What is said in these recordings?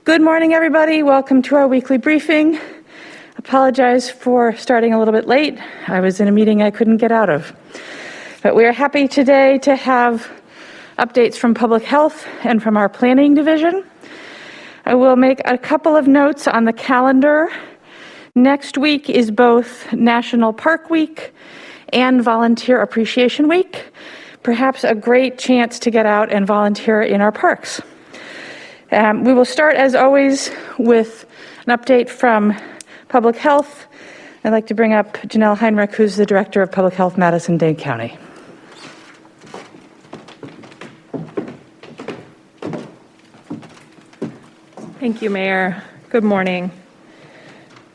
Good morning, everybody. Welcome to our weekly briefing. Apologize for starting a little bit late. I was in a meeting I couldn't get out of. But we are happy today to have updates from Public Health and from our planning division. I will make a couple of notes on the calendar. Next week is both National Park Week and Volunteer Appreciation Week. Perhaps a great chance to get out and volunteer in our parks. We will start, as always, with an update from Public Health. I'd like to bring up Janelle Heinrich, who's the Director of Public Health Madison Dane County. Thank you, Mayor. Good morning.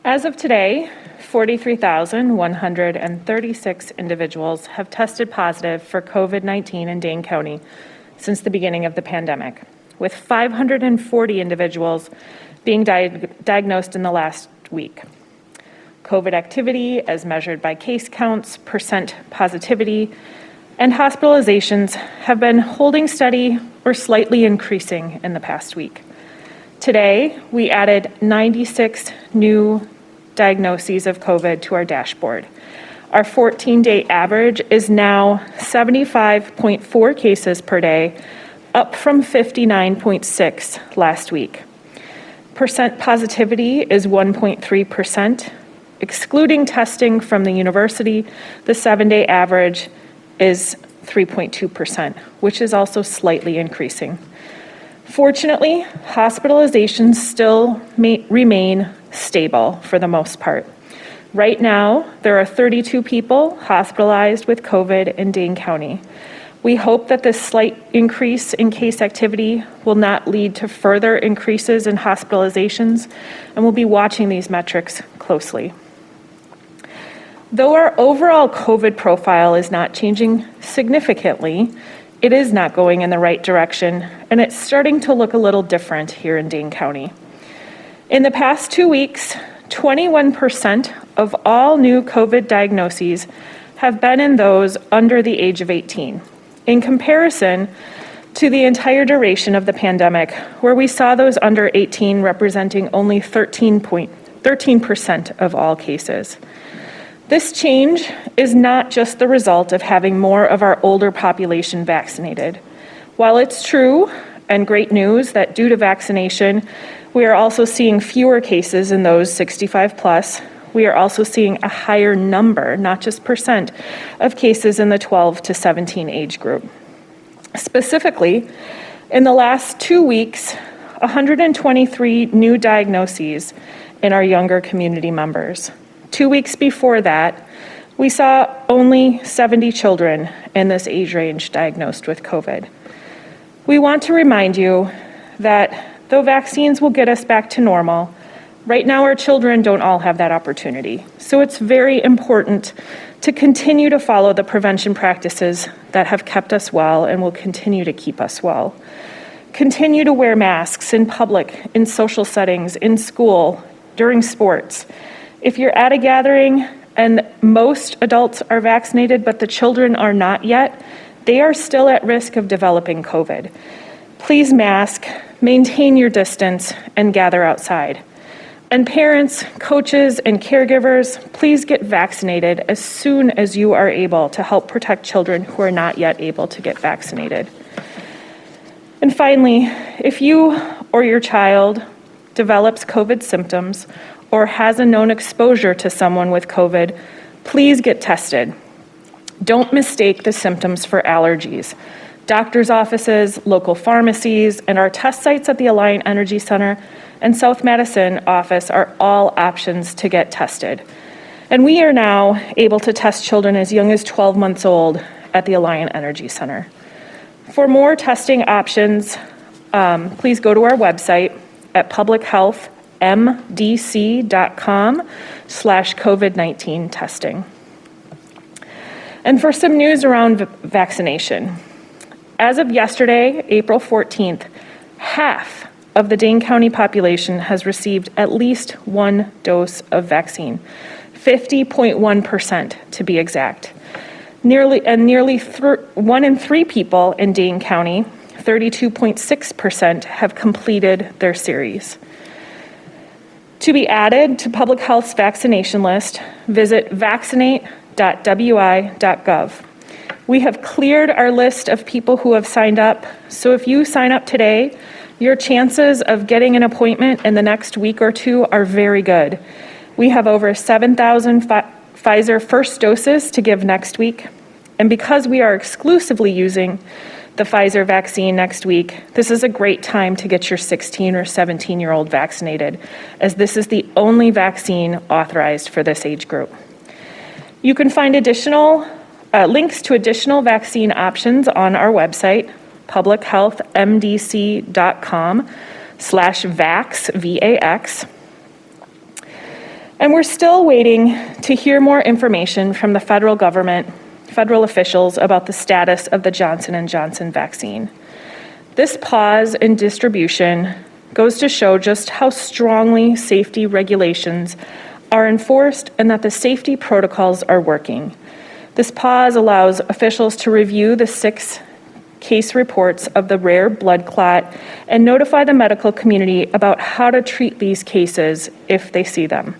As of today, 43,136 individuals have tested positive for COVID-19 in Dane County since the beginning of the pandemic, with 540 individuals being diagnosed in the last week. COVID activity, as measured by case counts, percent positivity, and hospitalizations have been holding steady or slightly increasing in the past week. Today, we added 96 new diagnoses of COVID to our dashboard. Our 14-day average is now 75.4 cases per day, up from 59.6 last week. Percent positivity is 1.3%. Excluding testing from the university, the 7-day average is 3.2%, which is also slightly increasing. Fortunately, hospitalizations still remain stable for the most part. Right now, there are 32 people hospitalized with COVID in Dane County. We hope that this slight increase in case activity will not lead to further increases in hospitalizations, and we'll be watching these metrics closely. Though our overall COVID profile is not changing significantly, it is not going in the right direction, and it's starting to look a little different here in Dane County. In the past 2 weeks, 21% of all new COVID diagnoses have been in those under the age of 18. In comparison to the entire duration of the pandemic, where we saw those under 18 representing only 13% of all cases. This change is not just the result of having more of our older population vaccinated. While it's true and great news that due to vaccination, we are also seeing fewer cases in those 65 plus, we are also seeing a higher number, not just percent, of cases in the 12 to 17 age group. Specifically, in the last 2 weeks, 123 new diagnoses in our younger community members. 2 weeks before that, we saw only 70 children in this age range diagnosed with COVID. We want to remind you that though vaccines will get us back to normal, right now our children don't all have that opportunity. So it's very important to continue to follow the prevention practices that have kept us well and will continue to keep us well. Continue to wear masks in public, in social settings, in school, during sports. If you're at a gathering and most adults are vaccinated but the children are not yet, they are still at risk of developing COVID. Please mask, maintain your distance, and gather outside. And parents, coaches, and caregivers, please get vaccinated as soon as you are able to help protect children who are not yet able to get vaccinated. And finally, if you or your child develops COVID symptoms or has a known exposure to someone with COVID, please get tested. Don't mistake the symptoms for allergies. Doctors' offices, local pharmacies, and our test sites at the Alliant Energy Center and South Madison office are all options to get tested. And we are now able to test children as young as 12 months old at the Alliant Energy Center. For more testing options, please go to our website at publichealthmdc.com/COVID-19 testing. And for some news around vaccination. As of yesterday, April 14th, half of the Dane County population has received at least one dose of vaccine, 50.1% to be exact. Nearly 1 in 3 people in Dane County, 32.6% have completed their series. To be added to Public Health's vaccination list, visit vaccinate.wi.gov. We have cleared our list of people who have signed up, so if you sign up today, your chances of getting an appointment in the next week or two are very good. We have over 7,000 Pfizer first doses to give next week, and because we are exclusively using the Pfizer vaccine next week, this is a great time to get your 16 or 17-year-old vaccinated, as this is the only vaccine authorized for this age group. You can find additional links to additional vaccine options on our website, publichealthmdc.com/vax, V-A-X. And we're still waiting to hear more information from the federal government, federal officials about the status of the Johnson & Johnson vaccine. This pause in distribution goes to show just how strongly safety regulations are enforced and that the safety protocols are working. This pause allows officials to review the 6 case reports of the rare blood clot and notify the medical community about how to treat these cases if they see them.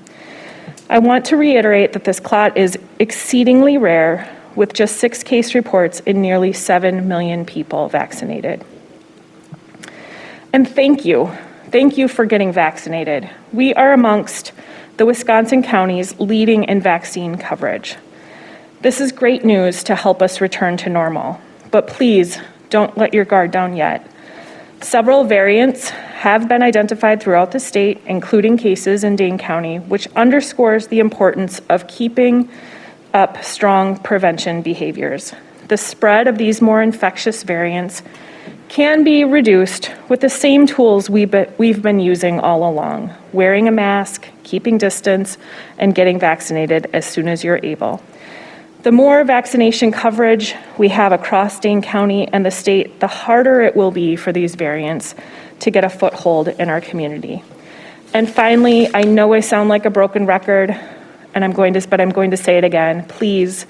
I want to reiterate that this clot is exceedingly rare, with just 6 case reports in nearly 7 million people vaccinated. And thank you for getting vaccinated. We are amongst the Wisconsin counties leading in vaccine coverage. This is great news to help us return to normal, but please don't let your guard down yet. Several variants have been identified throughout the state, including cases in Dane County, which underscores the importance of keeping up strong prevention behaviors. The spread of these more infectious variants can be reduced with the same tools we've been using all along: wearing a mask, keeping distance, and getting vaccinated as soon as you're able. The more vaccination coverage we have across Dane County and the state, the harder it will be for these variants to get a foothold in our community. And finally, I know I sound like a broken record, but I'm going to say it again. Please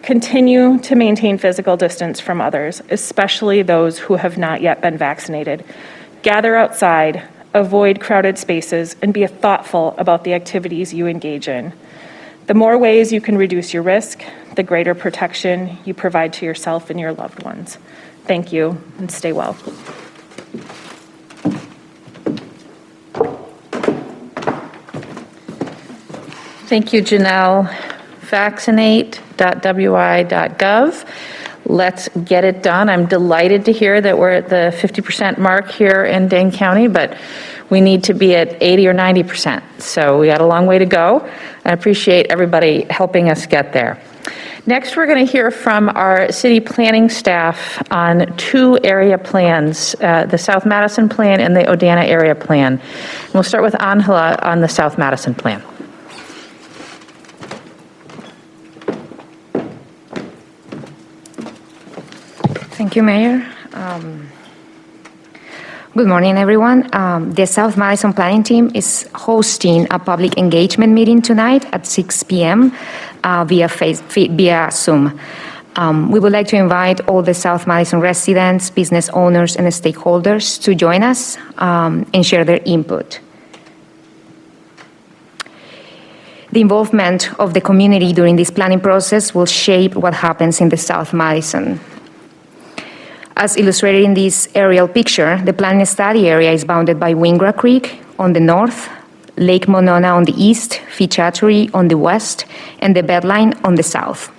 continue to maintain physical distance from others, especially those who have not yet been vaccinated. Gather outside, avoid crowded spaces, and be thoughtful about the activities you engage in. The more ways you can reduce your risk, the greater protection you provide to yourself and your loved ones. Thank you, and stay well. Thank you, Janelle. Vaccinate.wi.gov. Let's get it done. I'm delighted to hear that we're at the 50% mark here in Dane County, but we need to be at 80 or 90%. So we got a long way to go. I appreciate everybody helping us get there. Next, we're going to hear from our city planning staff on 2 area plans, the South Madison plan and the Odana area plan. And we'll start with Angela on the South Madison plan. Thank you, Mayor. Good morning, everyone. The South Madison Planning Team is hosting a public engagement meeting tonight at 6 p.m. Via Zoom. We would like to invite all the South Madison residents, business owners, and stakeholders to join us and share their input. The involvement of the community during this planning process will shape what happens in the South Madison. As illustrated in this aerial picture, the planning study area is bounded by Wingra Creek on the north, Lake Monona on the east, Fichaturi on the west, and the Bedline on the south.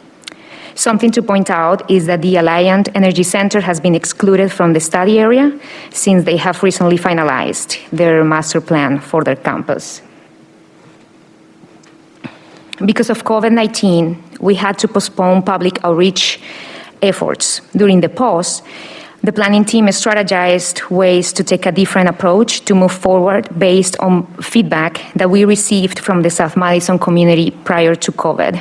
Something to point out is that the Alliant Energy Center has been excluded from the study area since they have recently finalized their master plan for their campus. Because of COVID-19, we had to postpone public outreach efforts. During the pause, the planning team strategized ways to take a different approach to move forward based on feedback that we received from the South Madison community prior to COVID.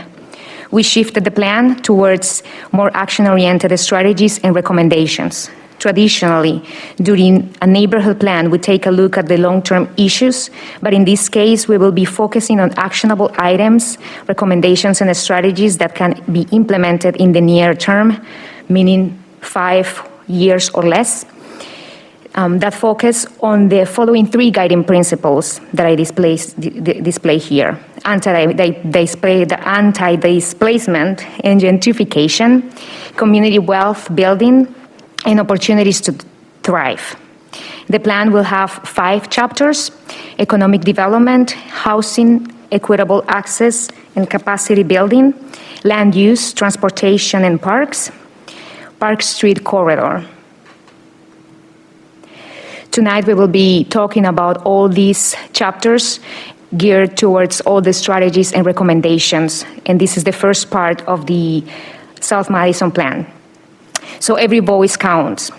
We shifted the plan towards more action-oriented strategies and recommendations. Traditionally, during a neighborhood plan, we take a look at the long-term issues, but in this case, we will be focusing on actionable items, recommendations, and strategies that can be implemented in the near term, meaning 5 years or less, that focus on the following three guiding principles that I display here. Anti-displacement and gentrification, community wealth building, and opportunities to thrive. The plan will have 5 chapters: economic development, housing, equitable access and capacity building, land use, transportation and parks, Park Street corridor. Tonight we will be talking about all these chapters geared towards all the strategies and recommendations, and this is the first part of the South Madison plan. So every voice counts.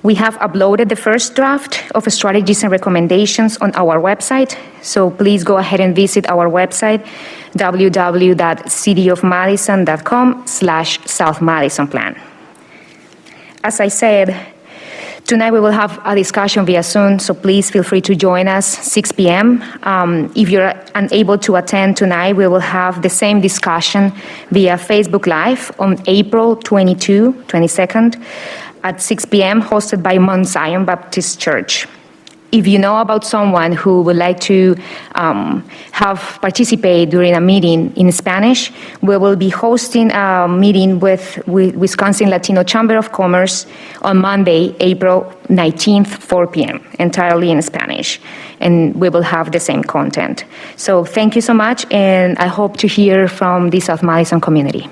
We have uploaded the first draft of strategies and recommendations on our website, so please go ahead and visit our website, www.cityofmadison.com/South Madison Plan. As I said, tonight we will have a discussion via Zoom, so please feel free to join us 6 p.m. If you're unable to attend tonight, we will have the same discussion via Facebook Live on April 22nd at 6 p.m. hosted by Mount Zion Baptist Church. If you know about someone who would like to participate during a meeting in Spanish, we will be hosting a meeting with Wisconsin Latino Chamber of Commerce on Monday, April 19th, 4 p.m., entirely in Spanish, and we will have the same content. So thank you so much, and I hope to hear from the South Madison community.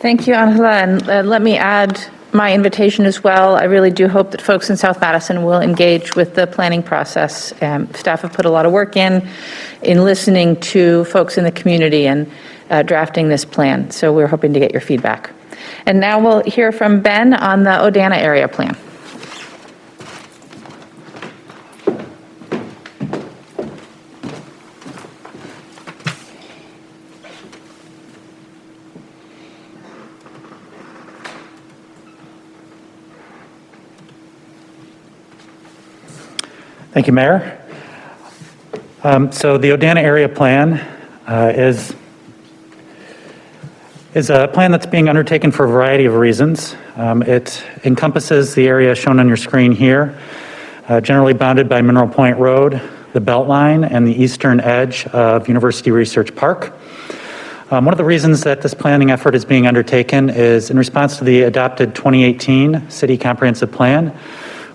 Thank you, Angela, and let me add my invitation as well. I really do hope that folks in South Madison will engage with the planning process. Staff have put a lot of work in listening to folks in the community and drafting this plan, so we're hoping to get your feedback. And now we'll hear from Ben on the Odana area plan. Thank you, Mayor. So the Odana area plan is a plan that's being undertaken for a variety of reasons. It encompasses the area shown on your screen here, generally bounded by Mineral Point Road, the Beltline, and the eastern edge of University Research Park. One of the reasons that this planning effort is being undertaken is in response to the adopted 2018 City Comprehensive Plan,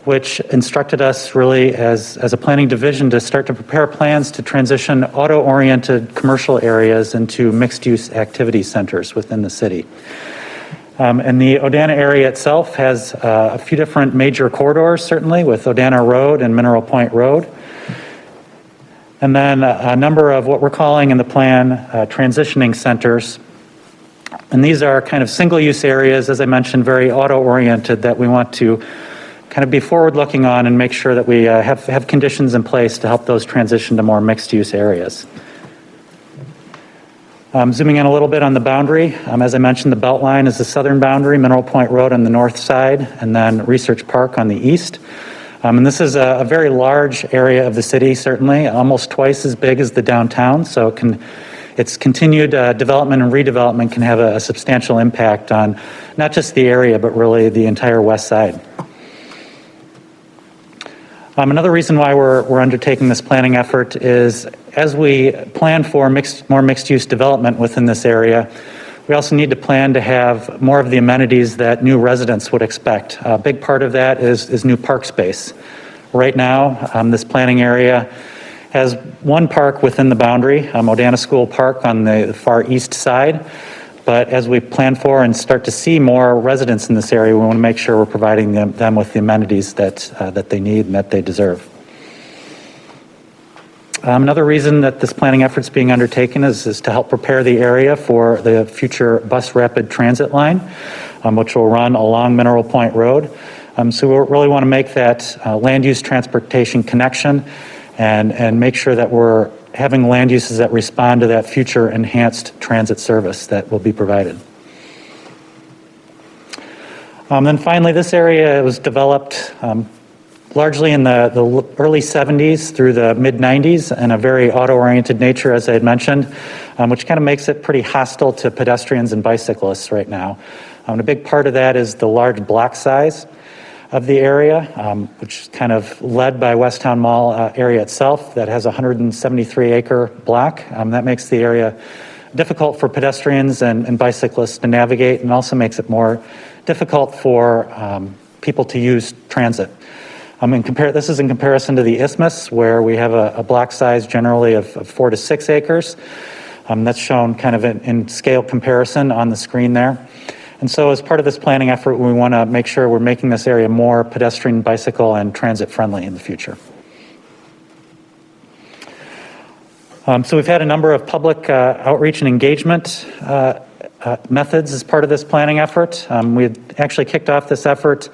which instructed us really as a planning division to start to prepare plans to transition auto-oriented commercial areas into mixed-use activity centers within the city. And the Odana area itself has a few different major corridors, certainly, with Odana Road and Mineral Point Road. And then a number of what we're calling in the plan transitioning centers. And these are kind of single-use areas, as I mentioned, very auto-oriented that we want to kind of be forward-looking on and make sure that we have conditions in place to help those transition to more mixed-use areas. Zooming in a little bit on the boundary, as I mentioned, the Beltline is the southern boundary, Mineral Point Road on the north side, and then Research Park on the east. And this is a very large area of the city, certainly, almost twice as big as the downtown, so its continued development and redevelopment can have a substantial impact on not just the area, but really the entire west side. Another reason why we're undertaking this planning effort is as we plan for more mixed-use development within this area, we also need to plan to have more of the amenities that new residents would expect. A big part of that is new park space. Right now, this planning area has one park within the boundary, Odana School Park on the far east side. But as we plan for and start to see more residents in this area, we want to make sure we're providing them with the amenities that they need and that they deserve. Another reason that this planning effort is being undertaken is to help prepare the area for the future bus rapid transit line, which will run along Mineral Point Road. So we really want to make that land use transportation connection and make sure that we're having land uses that respond to that future enhanced transit service that will be provided. Then finally, this area was developed largely in the early 70s through the mid 90s in a very auto-oriented nature, as I had mentioned. which kind of makes it pretty hostile to pedestrians and bicyclists right now. And a big part of that is the large block size of the area, which is kind of led by Westtown Mall area itself that has a 173-acre block. That makes the area difficult for pedestrians and bicyclists to navigate, and also makes it more difficult for people to use transit. This is in comparison to the Isthmus, where we have a block size generally of 4 to 6 acres. That's shown kind of in scale comparison on the screen there. And so as part of this planning effort, we want to make sure we're making this area more pedestrian, bicycle, and transit friendly in the future. So we've had a number of public outreach and engagement methods as part of this planning effort. We had actually kicked off this effort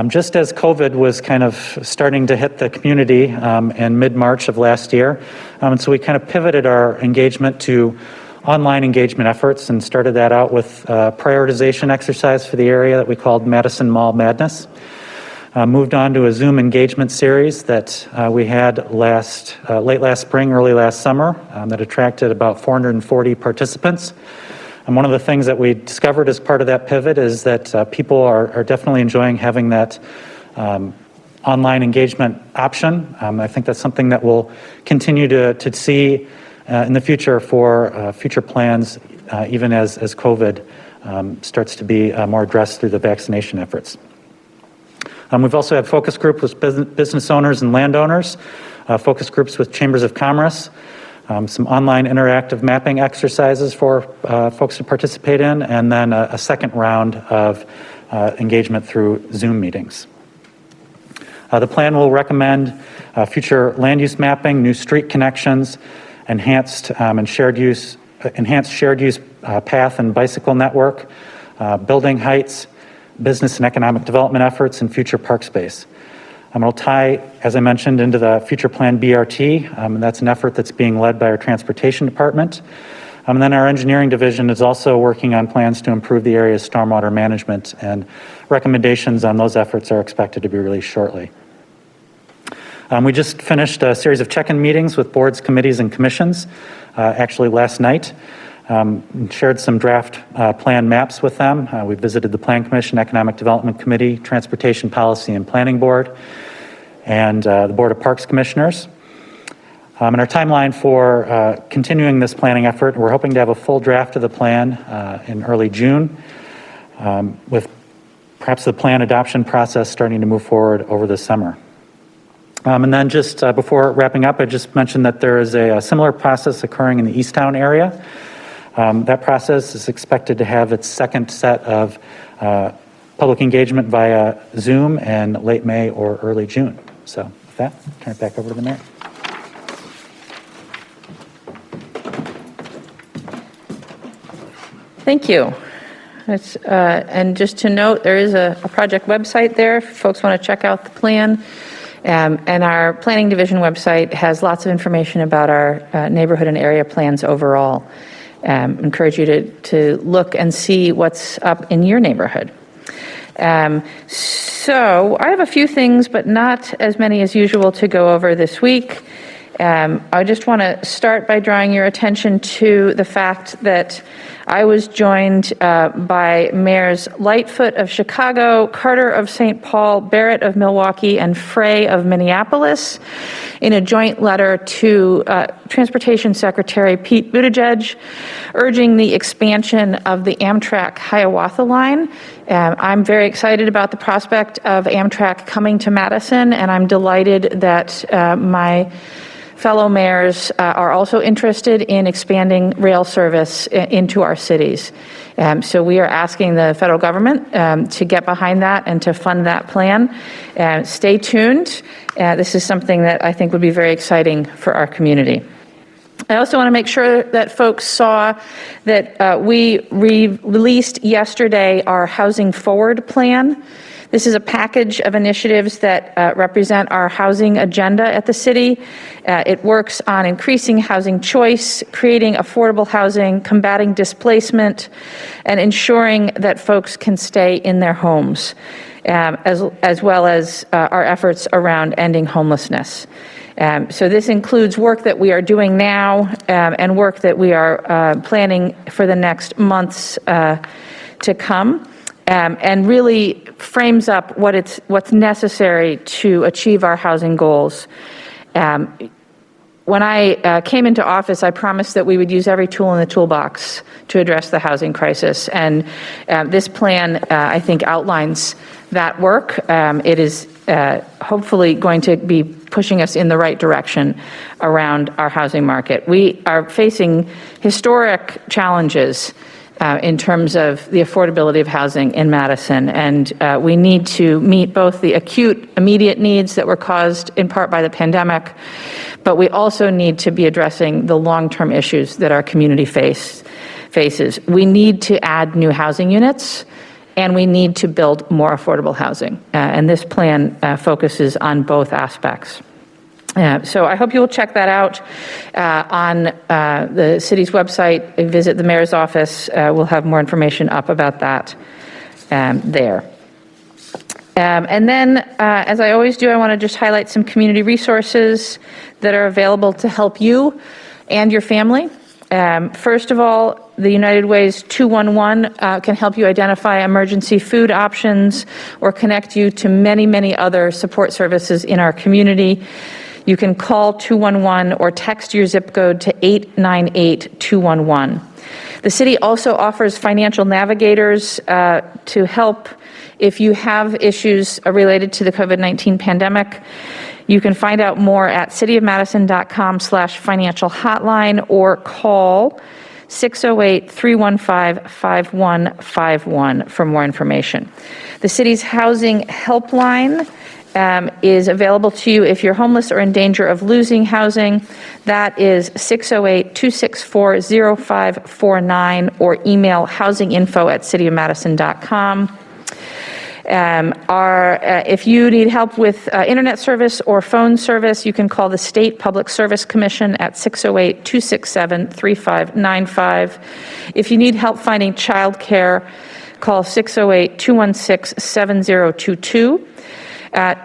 just as COVID was kind of starting to hit the community in mid-March of last year. And so we kind of pivoted our engagement to online engagement efforts and started that out with a prioritization exercise for the area that we called Madison Mall Madness. Moved on to a Zoom engagement series that we had late last spring, early last summer, that attracted about 440 participants. And one of the things that we discovered as part of that pivot is that people are definitely enjoying having that online engagement option. I think that's something that we'll continue to see in the future for future plans, even as COVID starts to be more addressed through the vaccination efforts. We've also had focus groups with business owners and landowners, focus groups with chambers of commerce, some online interactive mapping exercises for folks to participate in, and then a second round of engagement through Zoom meetings. The plan will recommend future land use mapping, new street connections, enhanced shared use path and bicycle network, building heights, business and economic development efforts, and future park space. It'll tie, as I mentioned, into the future plan BRT, and that's an effort that's being led by our transportation department. And then our engineering division is also working on plans to improve the area's stormwater management, and recommendations on those efforts are expected to be released shortly. We just finished a series of check-in meetings with boards, committees, and commissions, actually last night. Shared some draft plan maps with them. We visited the Plan Commission, Economic Development Committee, Transportation Policy and Planning Board, and the Board of Parks Commissioners. And our timeline for continuing this planning effort, we're hoping to have a full draft of the plan in early June, with perhaps the plan adoption process starting to move forward over the summer. And then just before wrapping up, I just mentioned that there is a similar process occurring in the Easttown area. That process is expected to have its second set of public engagement via Zoom in late May or early June. So with that, I'll turn it back over to the mayor. Thank you. And just to note, there is a project website there if folks want to check out the plan. And our planning division website has lots of information about our neighborhood and area plans overall. Encourage you to look and see what's up in your neighborhood. So I have a few things, but not as many as usual to go over this week. I just want to start by drawing your attention to the fact that I was joined by Mayors Lightfoot of Chicago, Carter of St. Paul, Barrett of Milwaukee, and Frey of Minneapolis in a joint letter to Transportation Secretary Pete Buttigieg, urging the expansion of the Amtrak Hiawatha line. I'm very excited about the prospect of Amtrak coming to Madison, and I'm delighted that my fellow mayors are also interested in expanding rail service into our cities. So we are asking the federal government to get behind that and to fund that plan. Stay tuned. This is something that I think would be very exciting for our community. I also want to make sure that folks saw that we released yesterday our Housing Forward plan. This is a package of initiatives that represent our housing agenda at the city. It works on increasing housing choice, creating affordable housing, combating displacement, and ensuring that folks can stay in their homes. as well as our efforts around ending homelessness. So this includes work that we are doing now and work that we are planning for the next months to come, and really frames up what's necessary to achieve our housing goals. When I came into office, I promised that we would use every tool in the toolbox to address the housing crisis, and this plan, I think, outlines that work. It is hopefully going to be pushing us in the right direction around our housing market. We are facing historic challenges in terms of the affordability of housing in Madison, and we need to meet both the acute, immediate needs that were caused in part by the pandemic, but we also need to be addressing the long-term issues that our community faces. We need to add new housing units, and we need to build more affordable housing, and this plan focuses on both aspects. So I hope you will check that out on the city's website. Visit the mayor's office. We'll have more information up about that there. And then, as I always do, I want to just highlight some community resources that are available to help you and your family. First of all, the United Way's 211 can help you identify emergency food options or connect you to many, many other support services in our community. You can call 211 or text your zip code to 898-211. The city also offers financial navigators to help if you have issues related to the COVID-19 pandemic. You can find out more at cityofmadison.com/financial hotline or call 608-315-5151 for more information. The city's housing helpline is available to you if you're homeless or in danger of losing housing. That is 608-264-0549 or email housinginfo@cityofmadison.com. If you need help with internet service or phone service, you can call the State Public Service Commission at 608-267-3595. If you need help finding childcare, call 608-216-7022.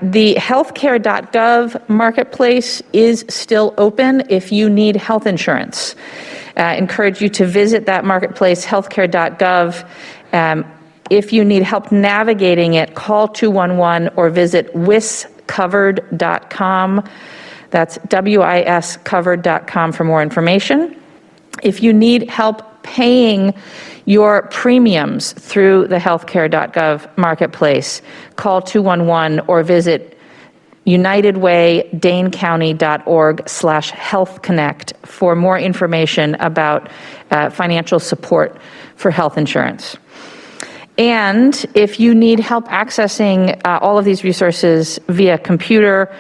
The healthcare.gov marketplace is still open if you need health insurance. I encourage you to visit that marketplace, healthcare.gov. If you need help navigating it, call 211 or visit wiscovered.com. That's WIScovered.com for more information. If you need help paying your premiums through the healthcare.gov marketplace, call 211 or visit unitedwaydanecounty.org/healthconnect for more information about financial support for health insurance. And if you need help accessing all of these resources via computer,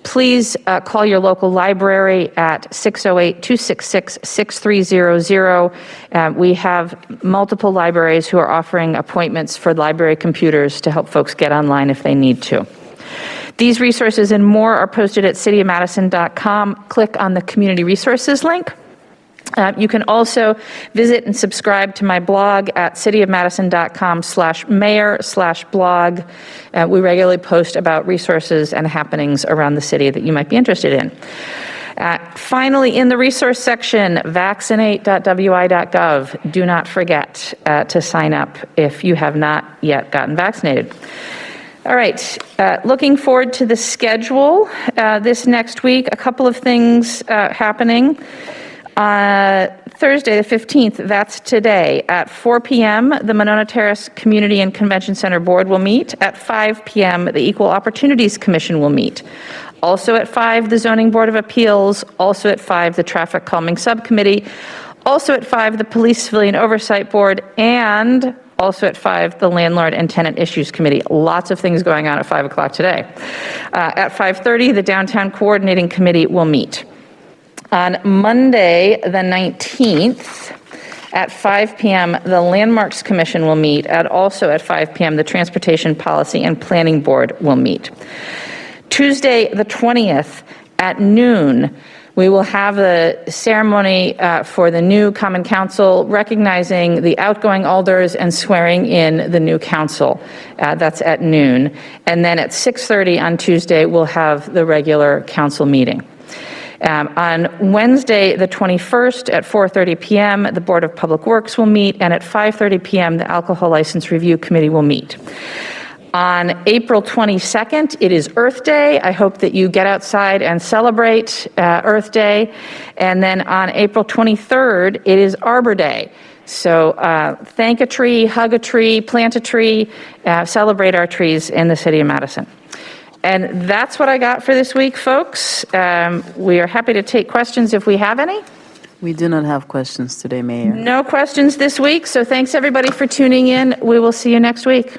please call your local library at 608-266-6300. We have multiple libraries who are offering appointments for library computers to help folks get online if they need to. These resources and more are posted at cityofmadison.com. Click on the community resources link. You can also visit and subscribe to my blog at cityofmadison.com/mayor/blog. We regularly post about resources and happenings around the city that you might be interested in. Finally, in the resource section, vaccinate.wi.gov. Do not forget to sign up if you have not yet gotten vaccinated. All right, looking forward to the schedule this next week. A couple of things happening. Thursday, the 15th, that's today, at 4 p.m., the Monona Terrace Community and Convention Center Board will meet. At 5 p.m., the Equal Opportunities Commission will meet. Also at 5, the Zoning Board of Appeals. Also at 5, the Traffic Calming Subcommittee. Also at 5, the Police Civilian Oversight Board. And also at 5, the Landlord and Tenant Issues Committee. Lots of things going on at 5 o'clock today. At 5:30, the Downtown Coordinating Committee will meet. On Monday, the 19th, at 5 p.m., the Landmarks Commission will meet. Also at 5 p.m., the Transportation Policy and Planning Board will meet. Tuesday, the 20th, at noon, We will have the ceremony for the new Common Council, recognizing the outgoing alders and swearing in the new council. That's at noon. And then at 6:30 on Tuesday, we'll have the regular council meeting. On Wednesday, the 21st, at 4:30 p.m., the Board of Public Works will meet, and at 5:30 p.m., the Alcohol License Review Committee will meet. On April 22nd, it is Earth Day. I hope that you get outside and celebrate Earth Day. And then on April 23rd, it is Arbor Day. So thank a tree, hug a tree, plant a tree, celebrate our trees in the city of Madison. And that's what I got for this week, folks. We are happy to take questions if we have any. We do not have questions today, Mayor. No questions this week, so thanks everybody for tuning in. We will see you next week.